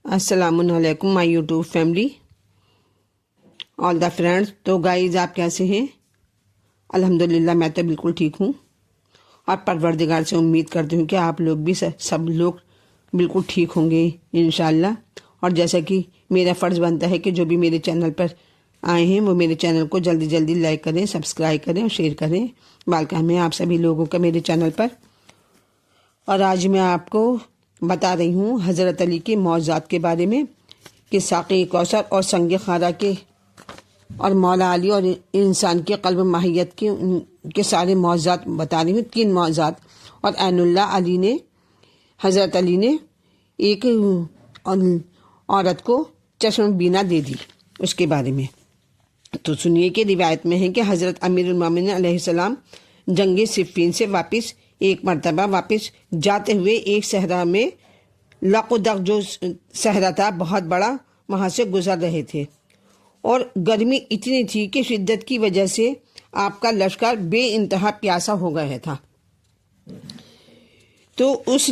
السلام علیکم مائی YouTube family all the friends. تو گائز آپ کیسے ہیں؟ الحمدللہ میں تو بالکل ٹھیک ہوں اور پروردگار سے امید کرتی ہوں کہ آپ لوگ بھی سب لوگ بالکل ٹھیک ہوں گے انشاءاللہ. اور جیسا کہ میرا فرض بنتا ہے کہ جو بھی میرے چینل پر آئے ہیں وہ میرے چینل کو جلدی جلدی لائک کریں، سبسکرائب کریں اور شیئر کریں. ویلکم ہے آپ سبھی لوگوں کا میرے چینل پر. اور آج میں آپ کو بتا رہی ہوں حضرت علی کے معجزات کے بارے میں کہ ساقی کوثر اور سنگ خارا کے اور مولا علی اور انسان کے قلب ماہیت کے سارے معجزات بتا رہی ہوں. 3 معجزات. اور عین اللہ علی نے حضرت علی نے ایک عورت کو چشم بینا دے دی اس کے بارے میں. تو سنیے کہ روایت میں ہے کہ حضرت امیر المومنین علیہ السلام جنگ صفین سے ایک مرتبہ واپس جاتے ہوئے ایک صحرا میں لقدق جو صحرا تھا بہت بڑا، وہاں سے گزر رہے تھے اور گرمی اتنی تھی کہ شدت کی وجہ سے آپ کا لشکر بے انتہا پیاسا ہو گیا تھا. تو اس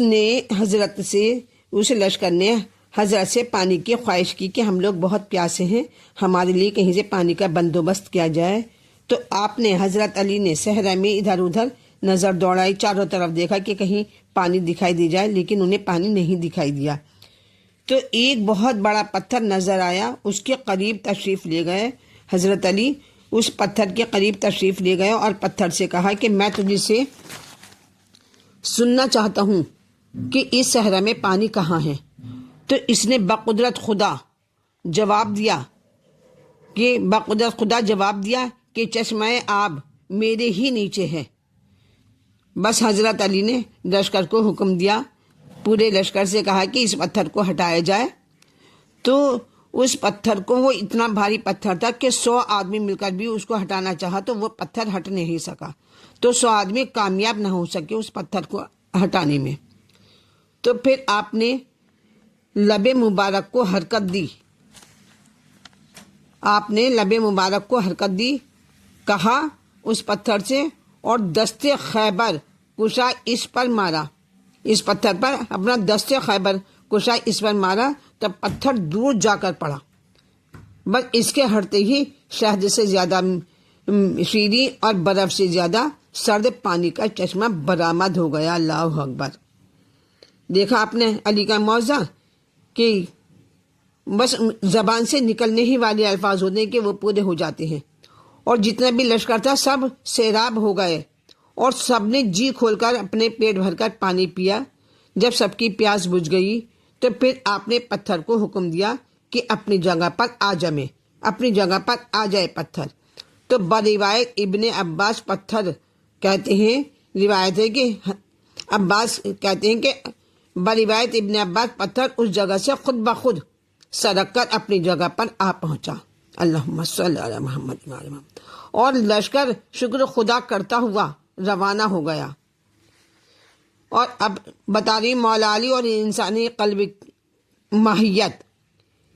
لشکر نے حضرت سے پانی کی خواہش کی کہ ہم لوگ بہت پیاسے ہیں، ہمارے لیے کہیں سے پانی کا بندوبست کیا جائے. تو آپ نے حضرت علی نے صحرا میں ادھر ادھر نظر دوڑائی، چاروں طرف دیکھا کہ کہیں پانی دکھائی دی جائے، لیکن انہیں پانی نہیں دکھائی دیا. تو ایک بہت بڑا پتھر نظر آیا، اس کے قریب تشریف لے گئے. حضرت علی اس پتھر کے قریب تشریف لے گئے اور پتھر سے کہا کہ میں تجھ سے سننا چاہتا ہوں کہ اس صحرا میں پانی کہاں ہے. تو اس نے بقدرت خدا جواب دیا کہ چشمہ آب میرے ہی نیچے ہے. بس حضرت علی نے لشکر کو حکم دیا، پورے لشکر سے کہا کہ اس پتھر کو ہٹایا جائے. تو اس پتھر کو، وہ اتنا بھاری پتھر تھا کہ 100 آدمی مل کر بھی اس کو ہٹانا چاہا تو وہ پتھر ہٹ نہیں سکا. تو 100 آدمی کامیاب نہ ہو سکے اس پتھر کو ہٹانے میں. تو پھر آپ نے لب مبارک کو حرکت دی، کہا اس پتھر سے اور دست خیبر کشا اس پر مارا، اس پتھر پر اپنا دست خیبر کشا اس پر مارا. تب پتھر دور جا کر پڑا. بس اس کے ہٹتے ہی شہد سے زیادہ شیریں اور برف سے زیادہ سرد پانی کا چشمہ برآمد ہو گیا. اللہ اکبر. دیکھا آپ نے علی کا معجزہ کہ بس زبان سے نکلنے ہی والے الفاظ ہوتے ہیں کہ وہ پورے ہو جاتے ہیں. اور جتنا بھی لشکر تھا سب سیراب ہو گئے اور سب نے جی کھول کر اپنے پیٹ بھر کر پانی پیا. جب سب کی پیاس بجھ گئی تو پھر آپ نے پتھر کو حکم دیا کہ اپنی جگہ پر آ جائے پتھر. تو بروایت ابن عباس پتھر اس جگہ سے خود بخود سرک کر اپنی جگہ پر آ پہنچا. اللہم صلی علی محمد وعلی محمد. اور لشکر شکر خدا کرتا ہوا روانہ ہو گیا. اور اب بتا رہی مولا علی اور انسانی قلب ماہیت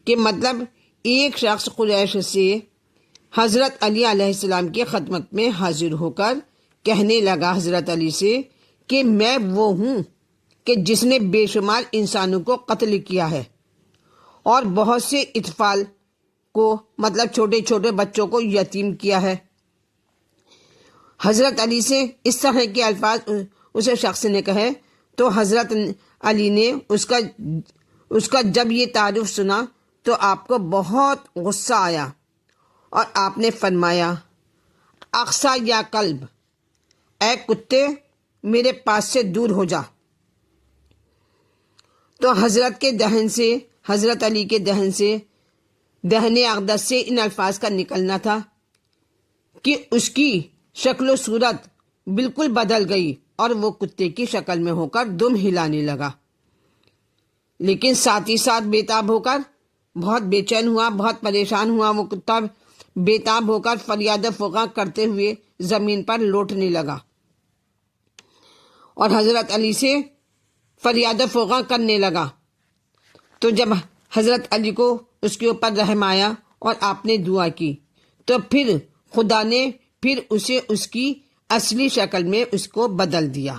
کہ مطلب ایک شخص قریش سے حضرت علی علیہ السلام کی خدمت میں حاضر ہو کر کہنے لگا حضرت علی سے کہ میں وہ ہوں کہ جس نے بے شمار انسانوں کو قتل کیا ہے اور بہت سے اطفال کو، مطلب چھوٹے چھوٹے بچوں کو یتیم کیا ہے. حضرت علی سے اس طرح کے الفاظ اسے شخص نے کہے تو حضرت علی نے اس کا جب یہ تعارف سنا تو آپ کو بہت غصہ آیا اور آپ نے فرمایا، اقصا یا کلب، اے کتے میرے پاس سے دور ہو جا. تو حضرت علی کے دہن اقدس سے ان الفاظ کا نکلنا تھا کہ اس کی شکل و صورت بالکل بدل گئی اور وہ کتے کی شکل میں ہو کر دم ہلانے لگا. لیکن ساتھ ہی ساتھ بےتاب ہو کر بہت بے چین ہوا، بہت پریشان ہوا. وہ کتا بےتاب ہو کر فریاد فغاں کرتے ہوئے زمین پر لوٹنے لگا اور حضرت علی سے فریاد فغاں کرنے لگا. تو جب حضرت علی کو اس کے اوپر رحم آیا اور آپ نے دعا کی تو پھر خدا نے پھر اسے اس کی اصلی شکل میں اس کو بدل دیا.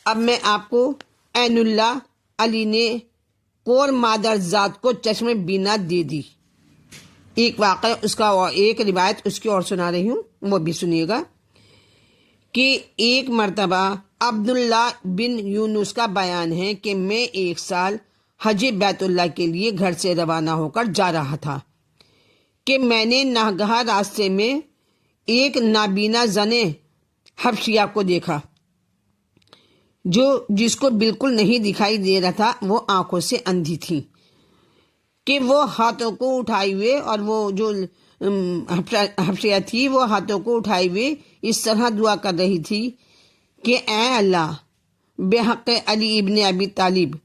اب میں آپ کو عین اللہ علی نے کور مادرزاد کو چشم بینا دے دی۔ ایک واقعہ اس کا، ایک روایت اس کی اور سنا رہی ہوں، وہ بھی سنیے گا کہ ایک مرتبہ عبداللہ بن یونس کا بیان ہے کہ میں ایک سال حج بیت اللہ کے لیے گھر سے روانہ ہو کر جا رہا تھا کہ میں نے ناگہاں راستے میں ایک نابینا زن حبشیہ کو دیکھا جس کو بالکل نہیں دکھائی دے رہا تھا، وہ آنکھوں سے اندھی تھی، کہ وہ ہاتھوں کو اٹھائے ہوئے، اور وہ جو حبشیہ تھی وہ ہاتھوں کو اٹھائے ہوئے اس طرح دعا کر رہی تھی کہ اے اللہ، بے حق علی ابن ابی طالب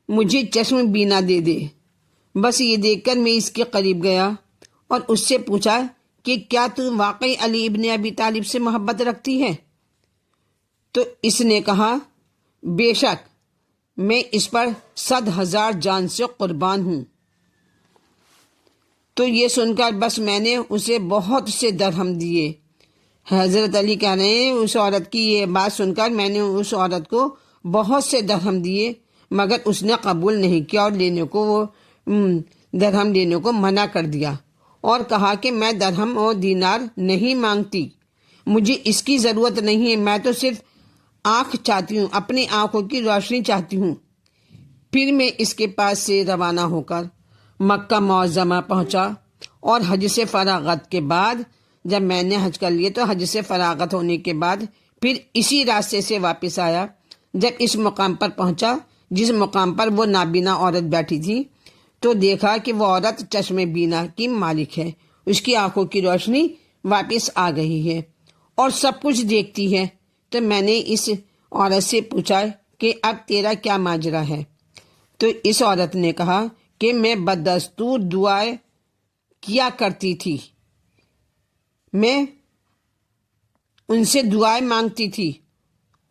مجھے چشم بینا دے دے۔ بس یہ دیکھ کر میں اس کے قریب گیا اور اس سے پوچھا کہ کیا تو واقعی علی ابن ابی طالب سے محبت رکھتی ہے؟ تو اس نے کہا بے شک، میں اس پر 100,000 جان سے قربان ہوں۔ تو یہ سن کر بس میں نے اسے بہت سے درہم دیے۔ حضرت علی کہہ رہے ہیں اس عورت کی یہ بات سن کر میں نے اس عورت کو بہت سے درہم دیے، مگر اس نے قبول نہیں کیا اور لینے کو، وہ درہم لینے کو منع کر دیا اور کہا کہ میں درہم اور دینار نہیں مانگتی، مجھے اس کی ضرورت نہیں ہے، میں تو صرف آنکھ چاہتی ہوں، اپنی آنکھوں کی روشنی چاہتی ہوں۔ پھر میں اس کے پاس سے روانہ ہو کر مکہ معظمہ پہنچا، اور حج سے فراغت کے بعد، جب میں نے حج کر لیے تو حج سے فراغت ہونے کے بعد پھر اسی راستے سے واپس آیا۔ جب اس مقام پر پہنچا جس مقام پر وہ نابینا عورت بیٹھی تھی، تو دیکھا کہ وہ عورت چشم بینا کی مالک ہے، اس کی آنکھوں کی روشنی واپس آ گئی ہے اور سب کچھ دیکھتی ہے۔ تو میں نے اس عورت سے پوچھا کہ اب تیرا کیا ماجرا ہے؟ تو اس عورت نے کہا کہ میں بدستور دعائیں کیا کرتی تھی، میں ان سے دعائیں مانگتی تھی،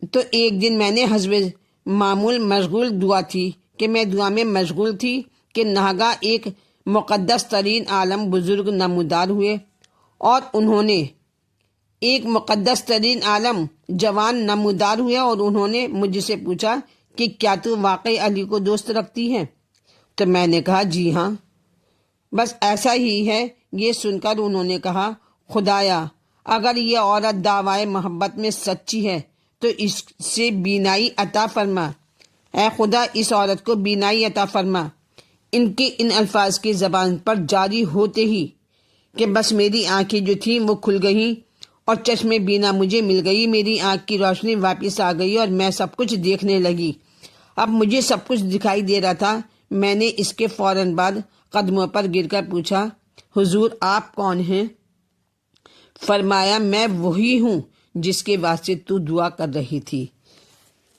تو ایک دن میں نے حسب معمول مشغول دعا تھی کہ میں دعا میں مشغول تھی کہ ناگہاں ایک مقدس ترین عالم بزرگ نمودار ہوئے، اور انہوں نے ایک مقدس ترین عالم جوان نمودار ہوئے اور انہوں نے مجھ سے پوچھا کہ کیا تو واقعی علی کو دوست رکھتی ہے؟ تو میں نے کہا جی ہاں۔ بس ایسا ہی ہے۔ یہ سن کر انہوں نے کہا خدایا، اگر یہ عورت دعوی محبت میں سچی ہے تو اس سے بینائی عطا فرما، اے خدا اس عورت کو بینائی عطا فرما۔ ان کے ان الفاظ کی زبان پر جاری ہوتے ہی کہ بس میری آنکھیں جو تھیں وہ کھل گئیں اور چشم بینا مجھے مل گئی، میری آنکھ کی روشنی واپس آ گئی اور میں سب کچھ دیکھنے لگی۔ اب مجھے سب کچھ دکھائی دے رہا تھا۔ میں نے اس کے فوراً بعد قدموں پر گر کر پوچھا حضور آپ کون ہیں؟ فرمایا میں وہی ہوں جس کے واسطے تو دعا کر رہی تھی۔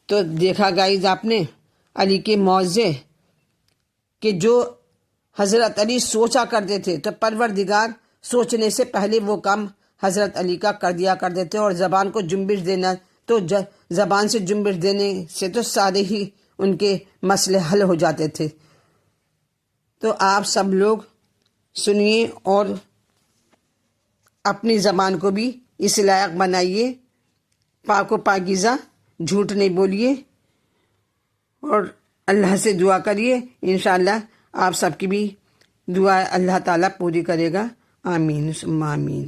تو دیکھا گائز آپ نے علی کے معجزے کہ جو حضرت علی سوچا کرتے تھے تو پروردگار سوچنے سے پہلے وہ کام حضرت علی کا کر دیا کرتے تھے، اور زبان کو جنبش دینا، تو زبان سے جنبش دینے سے تو سارے ہی ان کے مسئلے حل ہو جاتے تھے۔ تو آپ سب لوگ سنیے اور اپنی زبان کو بھی اس لائق بنائیے، پاک و پاکیزہ، جھوٹ نہیں بولیے، اور اللہ سے دعا کریے، انشاءاللہ آپ سب کی بھی دعا اللہ تعالیٰ پوری کرے گا۔ آمین ثم آمین۔